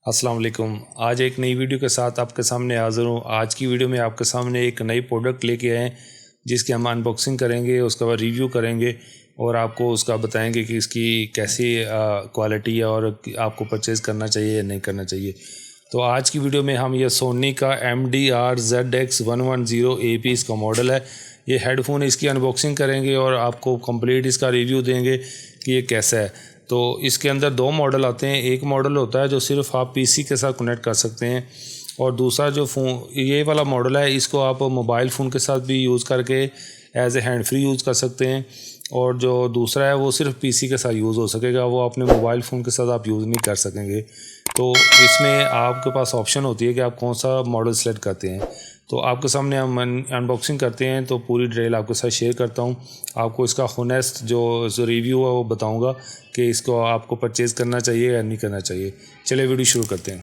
अस्सलाम वालेकुम। आज एक नई वीडियो के साथ आपके सामने हाज़िर हूँ। आज की वीडियो में आपके सामने एक नई प्रोडक्ट लेके आए हैं जिसकी हम अनबॉक्सिंग करेंगे, उसके बाद रिव्यू करेंगे और आपको उसका बताएंगे कि इसकी कैसी क्वालिटी है और आपको परचेज़ करना चाहिए या नहीं करना चाहिए। तो आज की वीडियो में हम ये सोनी का MDR-ZX110 AP इसका मॉडल है। ये हेडफोन इसकी अनबॉक्सिंग करेंगे और आपको कंप्लीट इसका रिव्यू देंगे कि ये कैसा है। तो इसके अंदर दो मॉडल आते हैं। एक मॉडल होता है जो सिर्फ आप पीसी के साथ कनेक्ट कर सकते हैं और दूसरा जो ये वाला मॉडल है इसको आप मोबाइल फ़ोन के साथ भी यूज़ करके as a hand free use कर सकते हैं। और जो दूसरा है वो सिर्फ पीसी के साथ यूज़ हो सकेगा, वो अपने मोबाइल फ़ोन के साथ आप यूज़ नहीं कर सकेंगे। तो इसमें आपके पास ऑप्शन होती है कि आप कौन सा मॉडल सेलेक्ट करते हैं। तो आपके सामने हम अनबॉक्सिंग करते हैं तो पूरी डिटेल आपके साथ शेयर करता हूँ। आपको इसका होनेस्ट जो रिव्यू है वो बताऊँगा कि इसको आपको परचेज़ करना चाहिए या नहीं करना चाहिए। चलिए वीडियो शुरू करते हैं।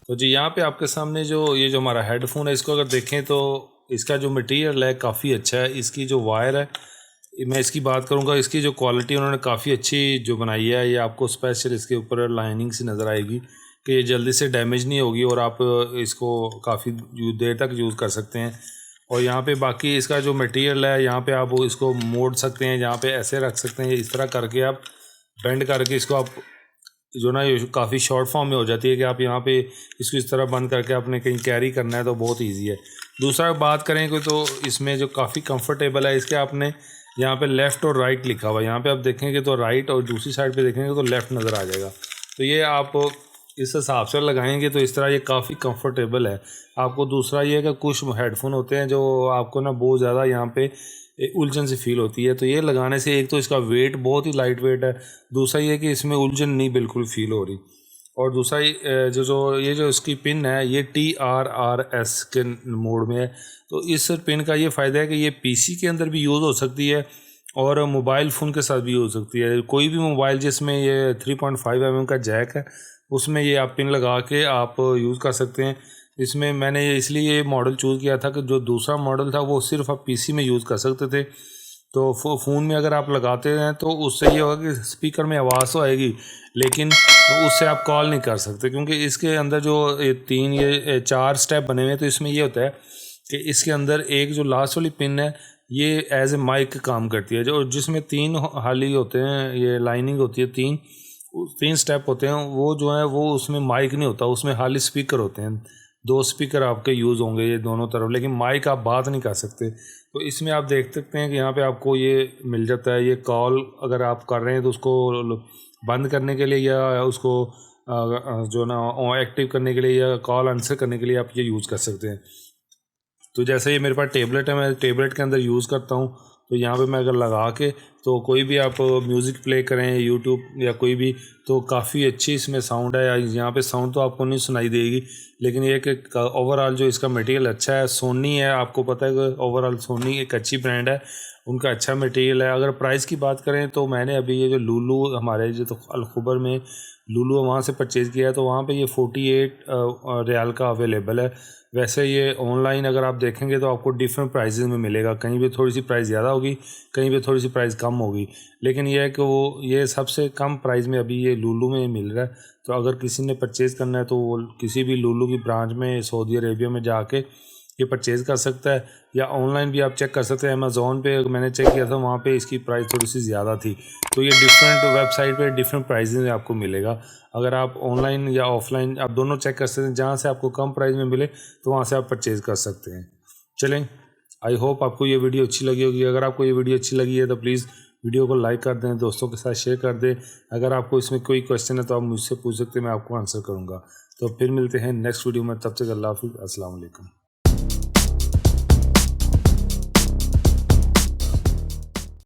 तो जी यहाँ पे आपके सामने ये जो हमारा हेडफोन है इसको अगर देखें तो इसका जो मटेरियल है काफ़ी अच्छा है। इसकी जो वायर है, मैं इसकी बात करूँगा, इसकी जो क्वालिटी उन्होंने काफ़ी अच्छी जो बनाई है। ये आपको स्पेशल इसके ऊपर लाइनिंग सी नज़र आएगी कि ये जल्दी से डैमेज नहीं होगी और आप इसको काफ़ी देर तक यूज़ कर सकते हैं। और यहाँ पे बाकी इसका जो मटेरियल है, यहाँ पे आप इसको मोड़ सकते हैं, यहाँ पे ऐसे रख सकते हैं, इस तरह करके आप बेंड करके इसको आप जो ना ये काफ़ी शॉर्ट फॉर्म में हो जाती है कि आप यहाँ पे इसको इस तरह बंद करके आपने कहीं कैरी करना है तो बहुत इजी है। दूसरा बात करें कि तो इसमें जो काफ़ी कंफर्टेबल है, इसके आपने यहाँ पे लेफ़्ट और राइट लिखा हुआ है। यहाँ पे आप देखेंगे तो राइट और दूसरी साइड पे देखेंगे तो लेफ़्ट नज़र आ जाएगा। तो ये आप इस हिसाब से लगाएंगे तो इस तरह ये काफ़ी कंफर्टेबल है। आपको दूसरा ये है कि कुछ हेडफोन होते हैं जो आपको ना बहुत ज़्यादा यहाँ पे उलझन सी फील होती है। तो ये लगाने से एक तो इसका वेट बहुत ही लाइट वेट है, दूसरा ये कि इसमें उलझन नहीं बिल्कुल फील हो रही। और दूसरा ये जो इसकी पिन है ये TRRS के मोड में है। तो इस पिन का ये फ़ायदा है कि ये पीसी के अंदर भी यूज़ हो सकती है और मोबाइल फ़ोन के साथ भी हो सकती है। कोई भी मोबाइल जिसमें ये 3.5 mm का जैक है उसमें ये आप पिन लगा के आप यूज़ कर सकते हैं। इसमें मैंने इसलिए ये मॉडल चूज़ किया था कि जो दूसरा मॉडल था वो सिर्फ आप पीसी में यूज़ कर सकते थे। तो फ़ोन में अगर आप लगाते हैं तो उससे ये होगा कि स्पीकर में आवाज़ तो आएगी लेकिन उससे आप कॉल नहीं कर सकते, क्योंकि इसके अंदर जो ये 4 स्टेप बने हुए हैं। तो इसमें ये होता है कि इसके अंदर एक जो लास्ट वाली पिन है ये एज ए माइक काम करती है, जो जिसमें 3 हाली होते हैं, ये लाइनिंग होती है, 3 स्टेप होते हैं। वो जो है वो उसमें माइक नहीं होता, उसमें खाली स्पीकर होते हैं। 2 स्पीकर आपके यूज़ होंगे ये दोनों तरफ, लेकिन माइक आप बात नहीं कर सकते। तो इसमें आप देख सकते हैं कि यहाँ पे आपको ये मिल जाता है। ये कॉल अगर आप कर रहे हैं तो उसको बंद करने के लिए या उसको जो ना एक्टिव करने के लिए या कॉल आंसर करने के लिए आप ये यूज़ कर सकते हैं। तो जैसे ये मेरे पास टेबलेट है, मैं टेबलेट के अंदर यूज़ करता हूँ। तो यहाँ पे मैं अगर लगा के तो कोई भी आप म्यूज़िक प्ले करें यूट्यूब या कोई भी, तो काफ़ी अच्छी इसमें साउंड है। यहाँ पे साउंड तो आपको नहीं सुनाई देगी, लेकिन ये कि ओवरऑल जो इसका मटेरियल अच्छा है। सोनी है, आपको पता है कि ओवरऑल सोनी एक अच्छी ब्रांड है, उनका अच्छा मटेरियल है। अगर प्राइस की बात करें तो मैंने अभी ये जो लुलु हमारे जो तो अल-खुबर में लुलु वहाँ से परचेज़ किया है, तो वहाँ पे ये 48 रियाल का अवेलेबल है। वैसे ये ऑनलाइन अगर आप देखेंगे तो आपको डिफरेंट प्राइसेस में मिलेगा, कहीं पे थोड़ी सी प्राइस ज़्यादा होगी, कहीं पे थोड़ी सी प्राइस कम होगी, लेकिन यह है कि वो ये सबसे कम प्राइस में अभी ये लुलु में मिल रहा है। तो अगर किसी ने परचेज़ करना है तो वो किसी भी लुलु की ब्रांच में सऊदी अरेबिया में जाके ये परचेज़ कर सकता है, या ऑनलाइन भी आप चेक कर सकते हैं। अमेज़ॉन पे मैंने चेक किया था, वहाँ पे इसकी प्राइस थोड़ी सी ज़्यादा थी। तो ये डिफरेंट वेबसाइट पे डिफरेंट प्राइसेस में आपको मिलेगा। अगर आप ऑनलाइन या ऑफलाइन आप दोनों चेक कर सकते हैं, जहाँ से आपको कम प्राइस में मिले तो वहाँ से आप परचेज़ कर सकते हैं। चलें, आई होप आपको ये वीडियो अच्छी लगी होगी। अगर आपको ये वीडियो अच्छी लगी है तो प्लीज़ वीडियो को लाइक कर दें, दोस्तों के साथ शेयर कर दें। अगर आपको इसमें कोई क्वेश्चन है तो आप मुझसे पूछ सकते हैं, मैं आपको आंसर करूँगा। तो फिर मिलते हैं नेक्स्ट वीडियो में, तब तक अल्लाह हाफ़िज़, अस्सलाम वालेकुम।